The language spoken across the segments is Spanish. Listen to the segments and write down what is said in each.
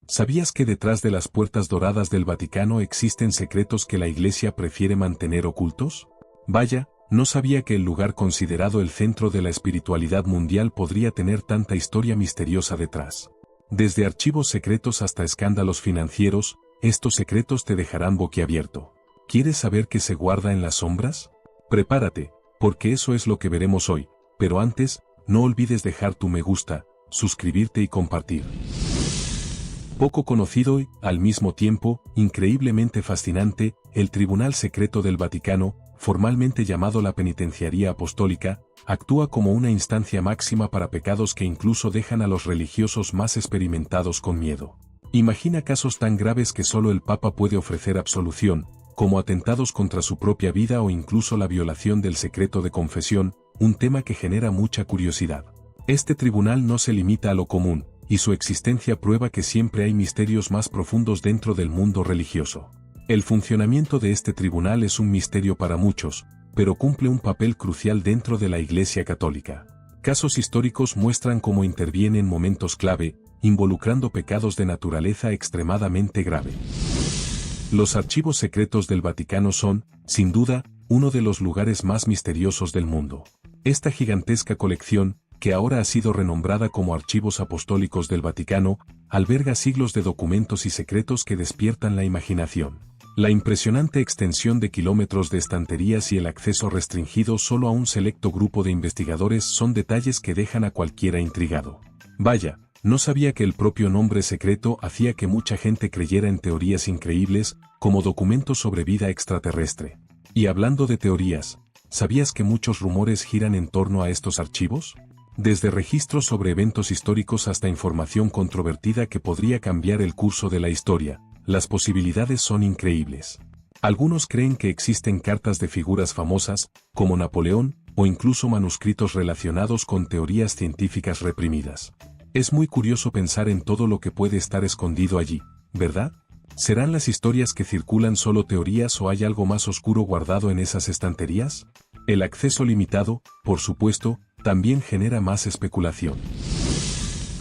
¿Sabías que detrás de las puertas doradas del Vaticano existen secretos que la Iglesia prefiere mantener ocultos? Vaya, no sabía que el lugar considerado el centro de la espiritualidad mundial podría tener tanta historia misteriosa detrás. Desde archivos secretos hasta escándalos financieros, estos secretos te dejarán boquiabierto. ¿Quieres saber qué se guarda en las sombras? Prepárate, porque eso es lo que veremos hoy, pero antes, no olvides dejar tu me gusta, suscribirte y compartir. Poco conocido y, al mismo tiempo, increíblemente fascinante, el Tribunal Secreto del Vaticano, formalmente llamado la Penitenciaría Apostólica, actúa como una instancia máxima para pecados que incluso dejan a los religiosos más experimentados con miedo. Imagina casos tan graves que solo el Papa puede ofrecer absolución, como atentados contra su propia vida o incluso la violación del secreto de confesión, un tema que genera mucha curiosidad. Este tribunal no se limita a lo común, y su existencia prueba que siempre hay misterios más profundos dentro del mundo religioso. El funcionamiento de este tribunal es un misterio para muchos, pero cumple un papel crucial dentro de la Iglesia Católica. Casos históricos muestran cómo interviene en momentos clave, involucrando pecados de naturaleza extremadamente grave. Los archivos secretos del Vaticano son, sin duda, uno de los lugares más misteriosos del mundo. Esta gigantesca colección, que ahora ha sido renombrada como Archivos Apostólicos del Vaticano, alberga siglos de documentos y secretos que despiertan la imaginación. La impresionante extensión de kilómetros de estanterías y el acceso restringido solo a un selecto grupo de investigadores son detalles que dejan a cualquiera intrigado. Vaya, no sabía que el propio nombre secreto hacía que mucha gente creyera en teorías increíbles, como documentos sobre vida extraterrestre. Y hablando de teorías, ¿sabías que muchos rumores giran en torno a estos archivos? Desde registros sobre eventos históricos hasta información controvertida que podría cambiar el curso de la historia, las posibilidades son increíbles. Algunos creen que existen cartas de figuras famosas, como Napoleón, o incluso manuscritos relacionados con teorías científicas reprimidas. Es muy curioso pensar en todo lo que puede estar escondido allí, ¿verdad? ¿Serán las historias que circulan solo teorías o hay algo más oscuro guardado en esas estanterías? El acceso limitado, por supuesto, también genera más especulación.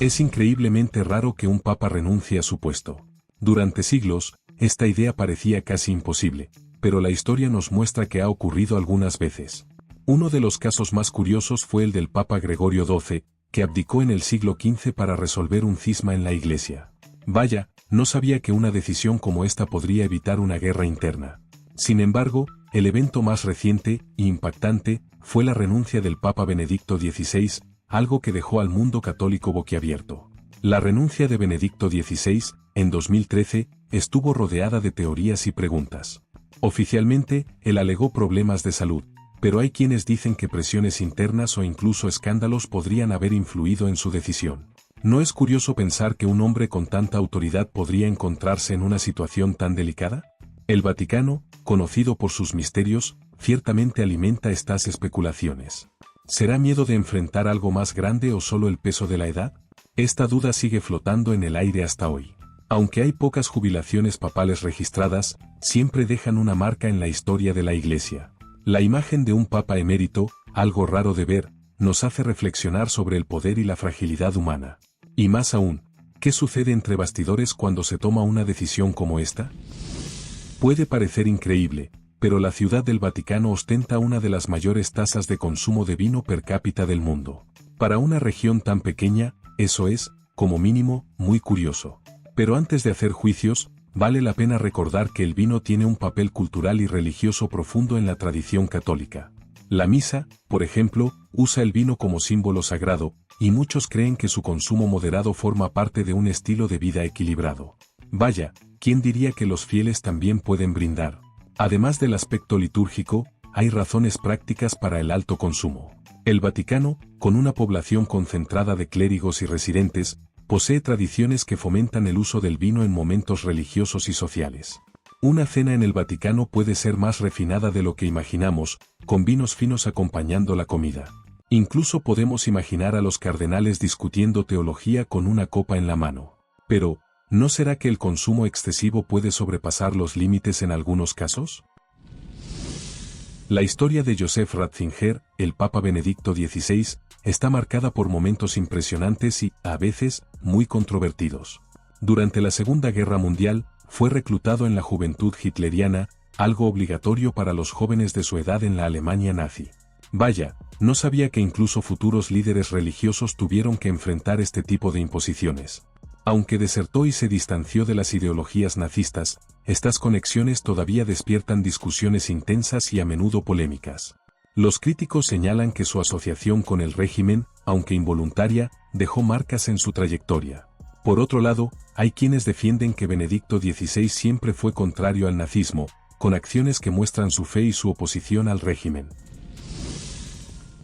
Es increíblemente raro que un papa renuncie a su puesto. Durante siglos, esta idea parecía casi imposible, pero la historia nos muestra que ha ocurrido algunas veces. Uno de los casos más curiosos fue el del Papa Gregorio XII, que abdicó en el siglo XV para resolver un cisma en la Iglesia. Vaya, no sabía que una decisión como esta podría evitar una guerra interna. Sin embargo, el evento más reciente e impactante fue la renuncia del Papa Benedicto XVI, algo que dejó al mundo católico boquiabierto. La renuncia de Benedicto XVI, en 2013, estuvo rodeada de teorías y preguntas. Oficialmente, él alegó problemas de salud, pero hay quienes dicen que presiones internas o incluso escándalos podrían haber influido en su decisión. ¿No es curioso pensar que un hombre con tanta autoridad podría encontrarse en una situación tan delicada? El Vaticano, conocido por sus misterios, ciertamente alimenta estas especulaciones. ¿Será miedo de enfrentar algo más grande o solo el peso de la edad? Esta duda sigue flotando en el aire hasta hoy. Aunque hay pocas jubilaciones papales registradas, siempre dejan una marca en la historia de la Iglesia. La imagen de un papa emérito, algo raro de ver, nos hace reflexionar sobre el poder y la fragilidad humana. Y más aún, ¿qué sucede entre bastidores cuando se toma una decisión como esta? Puede parecer increíble, pero la Ciudad del Vaticano ostenta una de las mayores tasas de consumo de vino per cápita del mundo. Para una región tan pequeña, eso es, como mínimo, muy curioso. Pero antes de hacer juicios, vale la pena recordar que el vino tiene un papel cultural y religioso profundo en la tradición católica. La misa, por ejemplo, usa el vino como símbolo sagrado, y muchos creen que su consumo moderado forma parte de un estilo de vida equilibrado. Vaya, ¿quién diría que los fieles también pueden brindar? Además del aspecto litúrgico, hay razones prácticas para el alto consumo. El Vaticano, con una población concentrada de clérigos y residentes, posee tradiciones que fomentan el uso del vino en momentos religiosos y sociales. Una cena en el Vaticano puede ser más refinada de lo que imaginamos, con vinos finos acompañando la comida. Incluso podemos imaginar a los cardenales discutiendo teología con una copa en la mano. Pero, ¿no será que el consumo excesivo puede sobrepasar los límites en algunos casos? La historia de Joseph Ratzinger, el Papa Benedicto XVI, está marcada por momentos impresionantes y, a veces, muy controvertidos. Durante la Segunda Guerra Mundial, fue reclutado en la juventud hitleriana, algo obligatorio para los jóvenes de su edad en la Alemania nazi. Vaya, no sabía que incluso futuros líderes religiosos tuvieron que enfrentar este tipo de imposiciones. Aunque desertó y se distanció de las ideologías nazistas, estas conexiones todavía despiertan discusiones intensas y a menudo polémicas. Los críticos señalan que su asociación con el régimen, aunque involuntaria, dejó marcas en su trayectoria. Por otro lado, hay quienes defienden que Benedicto XVI siempre fue contrario al nazismo, con acciones que muestran su fe y su oposición al régimen.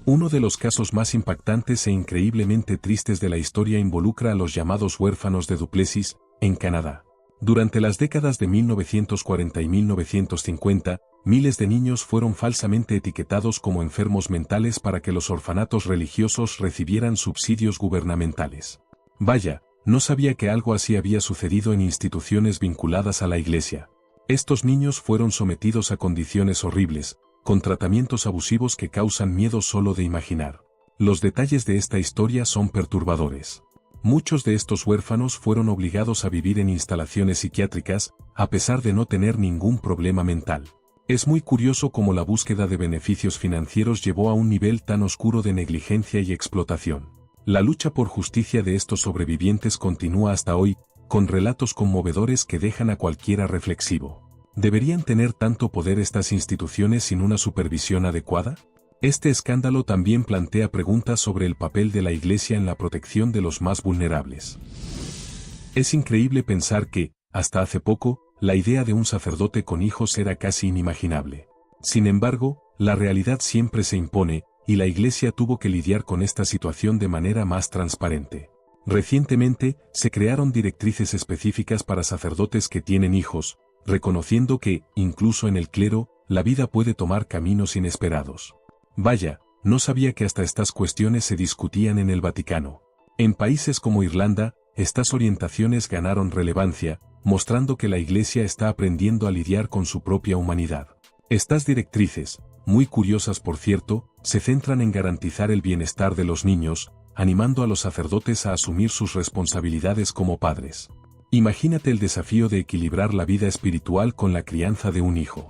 Uno de los casos más impactantes e increíblemente tristes de la historia involucra a los llamados huérfanos de Duplessis, en Canadá. Durante las décadas de 1940 y 1950, miles de niños fueron falsamente etiquetados como enfermos mentales para que los orfanatos religiosos recibieran subsidios gubernamentales. Vaya, no sabía que algo así había sucedido en instituciones vinculadas a la Iglesia. Estos niños fueron sometidos a condiciones horribles, con tratamientos abusivos que causan miedo solo de imaginar. Los detalles de esta historia son perturbadores. Muchos de estos huérfanos fueron obligados a vivir en instalaciones psiquiátricas, a pesar de no tener ningún problema mental. Es muy curioso cómo la búsqueda de beneficios financieros llevó a un nivel tan oscuro de negligencia y explotación. La lucha por justicia de estos sobrevivientes continúa hasta hoy, con relatos conmovedores que dejan a cualquiera reflexivo. ¿Deberían tener tanto poder estas instituciones sin una supervisión adecuada? Este escándalo también plantea preguntas sobre el papel de la Iglesia en la protección de los más vulnerables. Es increíble pensar que, hasta hace poco, la idea de un sacerdote con hijos era casi inimaginable. Sin embargo, la realidad siempre se impone, y la Iglesia tuvo que lidiar con esta situación de manera más transparente. Recientemente, se crearon directrices específicas para sacerdotes que tienen hijos, reconociendo que, incluso en el clero, la vida puede tomar caminos inesperados. Vaya, no sabía que hasta estas cuestiones se discutían en el Vaticano. En países como Irlanda, estas orientaciones ganaron relevancia, mostrando que la Iglesia está aprendiendo a lidiar con su propia humanidad. Estas directrices, muy curiosas por cierto, se centran en garantizar el bienestar de los niños, animando a los sacerdotes a asumir sus responsabilidades como padres. Imagínate el desafío de equilibrar la vida espiritual con la crianza de un hijo.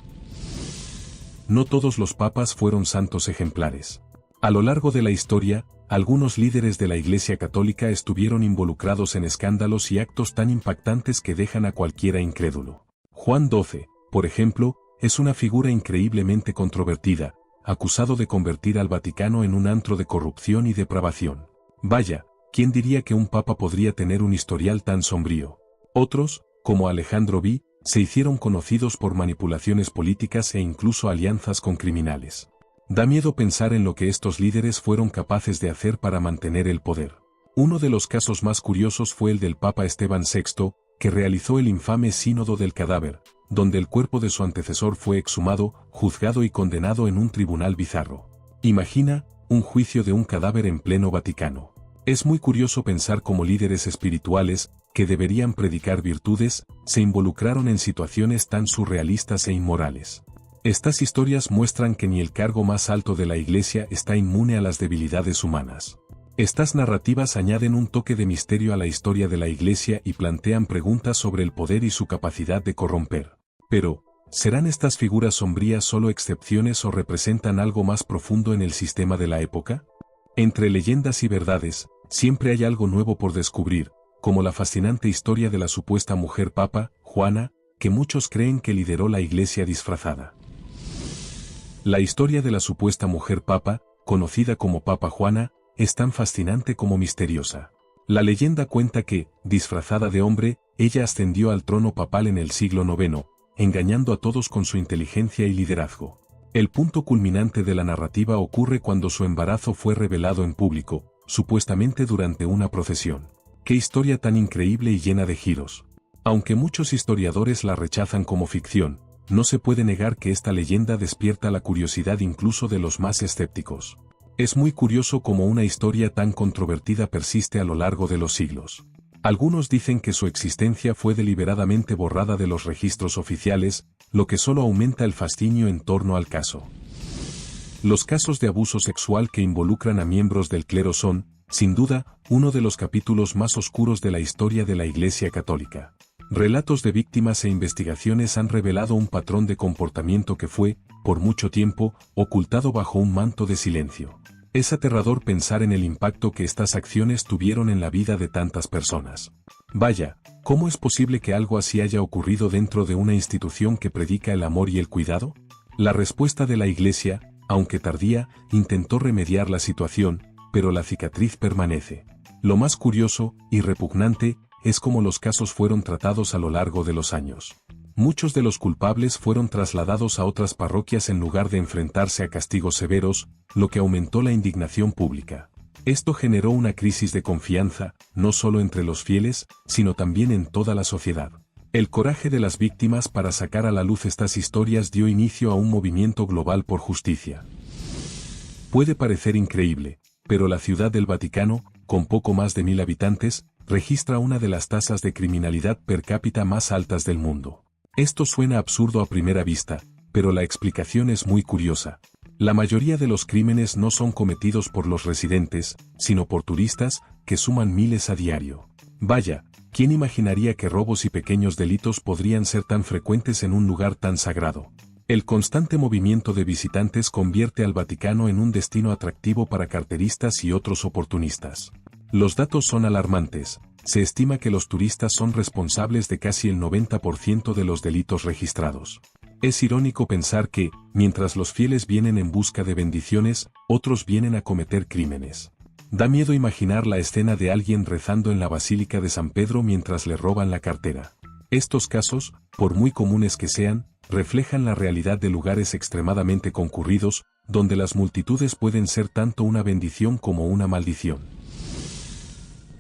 No todos los papas fueron santos ejemplares. A lo largo de la historia, algunos líderes de la Iglesia Católica estuvieron involucrados en escándalos y actos tan impactantes que dejan a cualquiera incrédulo. Juan XII, por ejemplo, es una figura increíblemente controvertida, acusado de convertir al Vaticano en un antro de corrupción y depravación. Vaya, ¿quién diría que un papa podría tener un historial tan sombrío? Otros, como Alejandro V, se hicieron conocidos por manipulaciones políticas e incluso alianzas con criminales. Da miedo pensar en lo que estos líderes fueron capaces de hacer para mantener el poder. Uno de los casos más curiosos fue el del Papa Esteban VI, que realizó el infame Sínodo del Cadáver, donde el cuerpo de su antecesor fue exhumado, juzgado y condenado en un tribunal bizarro. Imagina, un juicio de un cadáver en pleno Vaticano. Es muy curioso pensar cómo líderes espirituales, que deberían predicar virtudes, se involucraron en situaciones tan surrealistas e inmorales. Estas historias muestran que ni el cargo más alto de la Iglesia está inmune a las debilidades humanas. Estas narrativas añaden un toque de misterio a la historia de la Iglesia y plantean preguntas sobre el poder y su capacidad de corromper. Pero, ¿serán estas figuras sombrías solo excepciones o representan algo más profundo en el sistema de la época? Entre leyendas y verdades, siempre hay algo nuevo por descubrir, como la fascinante historia de la supuesta mujer papa, Juana, que muchos creen que lideró la Iglesia disfrazada. La historia de la supuesta mujer papa, conocida como Papa Juana, es tan fascinante como misteriosa. La leyenda cuenta que, disfrazada de hombre, ella ascendió al trono papal en el siglo IX, engañando a todos con su inteligencia y liderazgo. El punto culminante de la narrativa ocurre cuando su embarazo fue revelado en público, supuestamente durante una procesión. ¡Qué historia tan increíble y llena de giros! Aunque muchos historiadores la rechazan como ficción, no se puede negar que esta leyenda despierta la curiosidad incluso de los más escépticos. Es muy curioso cómo una historia tan controvertida persiste a lo largo de los siglos. Algunos dicen que su existencia fue deliberadamente borrada de los registros oficiales, lo que solo aumenta el fascinio en torno al caso. Los casos de abuso sexual que involucran a miembros del clero son, sin duda, uno de los capítulos más oscuros de la historia de la Iglesia Católica. Relatos de víctimas e investigaciones han revelado un patrón de comportamiento que fue, por mucho tiempo, ocultado bajo un manto de silencio. Es aterrador pensar en el impacto que estas acciones tuvieron en la vida de tantas personas. Vaya, ¿cómo es posible que algo así haya ocurrido dentro de una institución que predica el amor y el cuidado? La respuesta de la Iglesia, aunque tardía, intentó remediar la situación, pero la cicatriz permanece. Lo más curioso y repugnante es cómo los casos fueron tratados a lo largo de los años. Muchos de los culpables fueron trasladados a otras parroquias en lugar de enfrentarse a castigos severos, lo que aumentó la indignación pública. Esto generó una crisis de confianza, no solo entre los fieles, sino también en toda la sociedad. El coraje de las víctimas para sacar a la luz estas historias dio inicio a un movimiento global por justicia. Puede parecer increíble, pero la Ciudad del Vaticano, con poco más de 1000 habitantes, registra una de las tasas de criminalidad per cápita más altas del mundo. Esto suena absurdo a primera vista, pero la explicación es muy curiosa. La mayoría de los crímenes no son cometidos por los residentes, sino por turistas, que suman miles a diario. Vaya, ¿quién imaginaría que robos y pequeños delitos podrían ser tan frecuentes en un lugar tan sagrado? El constante movimiento de visitantes convierte al Vaticano en un destino atractivo para carteristas y otros oportunistas. Los datos son alarmantes. Se estima que los turistas son responsables de casi el 90% de los delitos registrados. Es irónico pensar que, mientras los fieles vienen en busca de bendiciones, otros vienen a cometer crímenes. Da miedo imaginar la escena de alguien rezando en la Basílica de San Pedro mientras le roban la cartera. Estos casos, por muy comunes que sean, reflejan la realidad de lugares extremadamente concurridos, donde las multitudes pueden ser tanto una bendición como una maldición.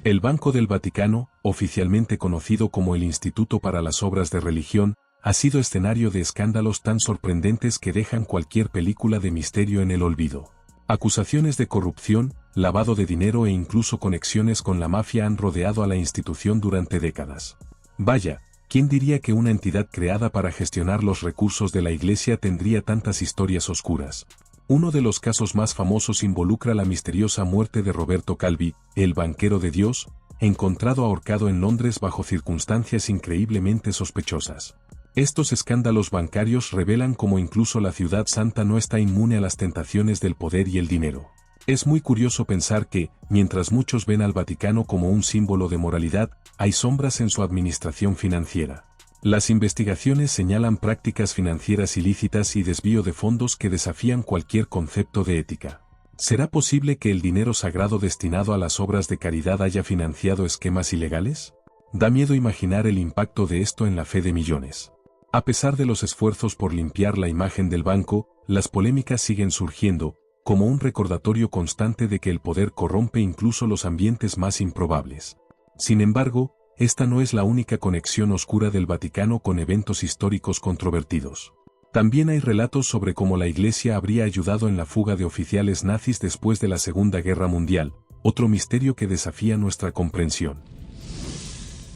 El Banco del Vaticano, oficialmente conocido como el Instituto para las Obras de Religión, ha sido escenario de escándalos tan sorprendentes que dejan cualquier película de misterio en el olvido. Acusaciones de corrupción, lavado de dinero e incluso conexiones con la mafia han rodeado a la institución durante décadas. Vaya, ¿quién diría que una entidad creada para gestionar los recursos de la Iglesia tendría tantas historias oscuras? Uno de los casos más famosos involucra la misteriosa muerte de Roberto Calvi, el banquero de Dios, encontrado ahorcado en Londres bajo circunstancias increíblemente sospechosas. Estos escándalos bancarios revelan cómo incluso la Ciudad Santa no está inmune a las tentaciones del poder y el dinero. Es muy curioso pensar que, mientras muchos ven al Vaticano como un símbolo de moralidad, hay sombras en su administración financiera. Las investigaciones señalan prácticas financieras ilícitas y desvío de fondos que desafían cualquier concepto de ética. ¿Será posible que el dinero sagrado destinado a las obras de caridad haya financiado esquemas ilegales? Da miedo imaginar el impacto de esto en la fe de millones. A pesar de los esfuerzos por limpiar la imagen del banco, las polémicas siguen surgiendo, como un recordatorio constante de que el poder corrompe incluso los ambientes más improbables. Sin embargo, esta no es la única conexión oscura del Vaticano con eventos históricos controvertidos. También hay relatos sobre cómo la Iglesia habría ayudado en la fuga de oficiales nazis después de la Segunda Guerra Mundial, otro misterio que desafía nuestra comprensión.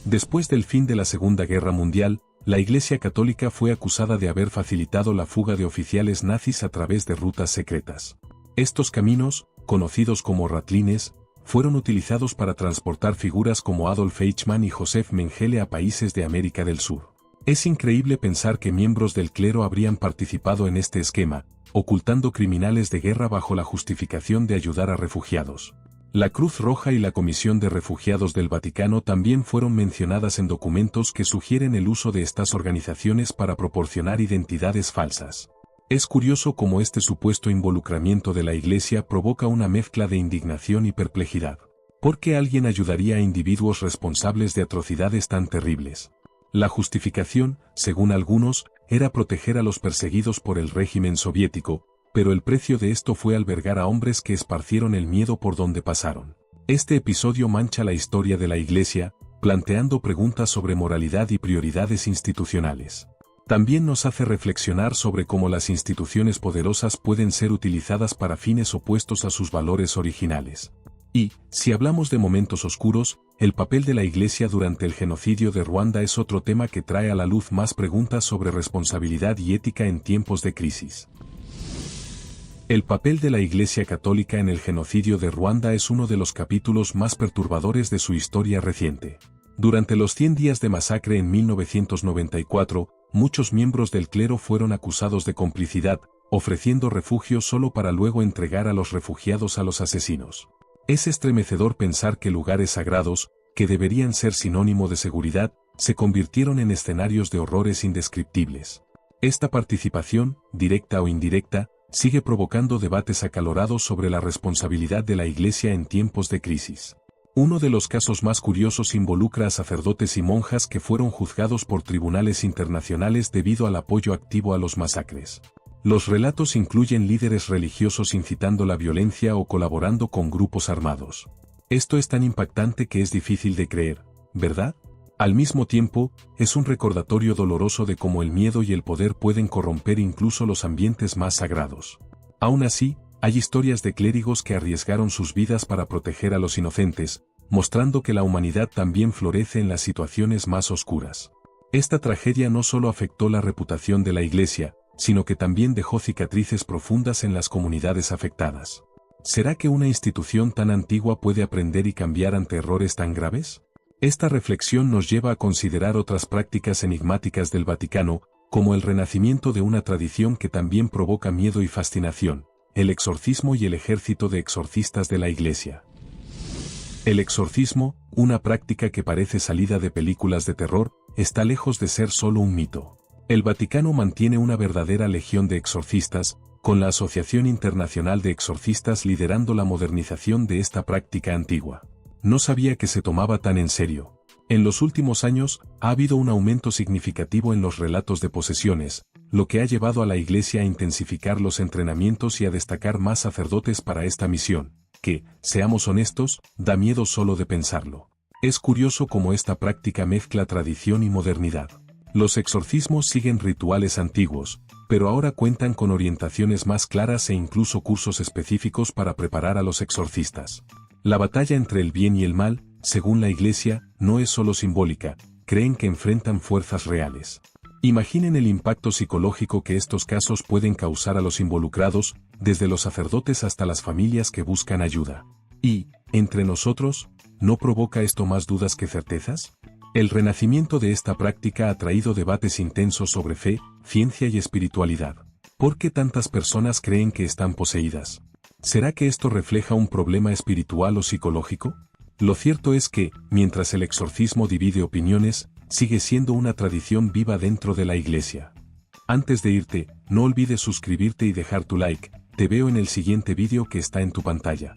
Después del fin de la Segunda Guerra Mundial, la Iglesia Católica fue acusada de haber facilitado la fuga de oficiales nazis a través de rutas secretas. Estos caminos, conocidos como ratlines, fueron utilizados para transportar figuras como Adolf Eichmann y Joseph Mengele a países de América del Sur. Es increíble pensar que miembros del clero habrían participado en este esquema, ocultando criminales de guerra bajo la justificación de ayudar a refugiados. La Cruz Roja y la Comisión de Refugiados del Vaticano también fueron mencionadas en documentos que sugieren el uso de estas organizaciones para proporcionar identidades falsas. Es curioso cómo este supuesto involucramiento de la Iglesia provoca una mezcla de indignación y perplejidad. ¿Por qué alguien ayudaría a individuos responsables de atrocidades tan terribles? La justificación, según algunos, era proteger a los perseguidos por el régimen soviético, pero el precio de esto fue albergar a hombres que esparcieron el miedo por donde pasaron. Este episodio mancha la historia de la Iglesia, planteando preguntas sobre moralidad y prioridades institucionales. También nos hace reflexionar sobre cómo las instituciones poderosas pueden ser utilizadas para fines opuestos a sus valores originales. Y, si hablamos de momentos oscuros, el papel de la Iglesia durante el genocidio de Ruanda es otro tema que trae a la luz más preguntas sobre responsabilidad y ética en tiempos de crisis. El papel de la Iglesia Católica en el genocidio de Ruanda es uno de los capítulos más perturbadores de su historia reciente. Durante los 100 días de masacre en 1994, muchos miembros del clero fueron acusados de complicidad, ofreciendo refugio solo para luego entregar a los refugiados a los asesinos. Es estremecedor pensar que lugares sagrados, que deberían ser sinónimo de seguridad, se convirtieron en escenarios de horrores indescriptibles. Esta participación, directa o indirecta, sigue provocando debates acalorados sobre la responsabilidad de la Iglesia en tiempos de crisis. Uno de los casos más curiosos involucra a sacerdotes y monjas que fueron juzgados por tribunales internacionales debido al apoyo activo a los masacres. Los relatos incluyen líderes religiosos incitando la violencia o colaborando con grupos armados. Esto es tan impactante que es difícil de creer, ¿verdad? Al mismo tiempo, es un recordatorio doloroso de cómo el miedo y el poder pueden corromper incluso los ambientes más sagrados. Aún así, hay historias de clérigos que arriesgaron sus vidas para proteger a los inocentes, mostrando que la humanidad también florece en las situaciones más oscuras. Esta tragedia no solo afectó la reputación de la Iglesia, sino que también dejó cicatrices profundas en las comunidades afectadas. ¿Será que una institución tan antigua puede aprender y cambiar ante errores tan graves? Esta reflexión nos lleva a considerar otras prácticas enigmáticas del Vaticano, como el renacimiento de una tradición que también provoca miedo y fascinación: el exorcismo y el ejército de exorcistas de la Iglesia. El exorcismo, una práctica que parece salida de películas de terror, está lejos de ser solo un mito. El Vaticano mantiene una verdadera legión de exorcistas, con la Asociación Internacional de Exorcistas liderando la modernización de esta práctica antigua. No sabía que se tomaba tan en serio. En los últimos años, ha habido un aumento significativo en los relatos de posesiones, lo que ha llevado a la Iglesia a intensificar los entrenamientos y a destacar más sacerdotes para esta misión, que, seamos honestos, da miedo solo de pensarlo. Es curioso cómo esta práctica mezcla tradición y modernidad. Los exorcismos siguen rituales antiguos, pero ahora cuentan con orientaciones más claras e incluso cursos específicos para preparar a los exorcistas. La batalla entre el bien y el mal, según la Iglesia, no es solo simbólica, creen que enfrentan fuerzas reales. Imaginen el impacto psicológico que estos casos pueden causar a los involucrados, desde los sacerdotes hasta las familias que buscan ayuda. Y, entre nosotros, ¿no provoca esto más dudas que certezas? El renacimiento de esta práctica ha traído debates intensos sobre fe, ciencia y espiritualidad. ¿Por qué tantas personas creen que están poseídas? ¿Será que esto refleja un problema espiritual o psicológico? Lo cierto es que, mientras el exorcismo divide opiniones, sigue siendo una tradición viva dentro de la Iglesia. Antes de irte, no olvides suscribirte y dejar tu like. Te veo en el siguiente vídeo que está en tu pantalla.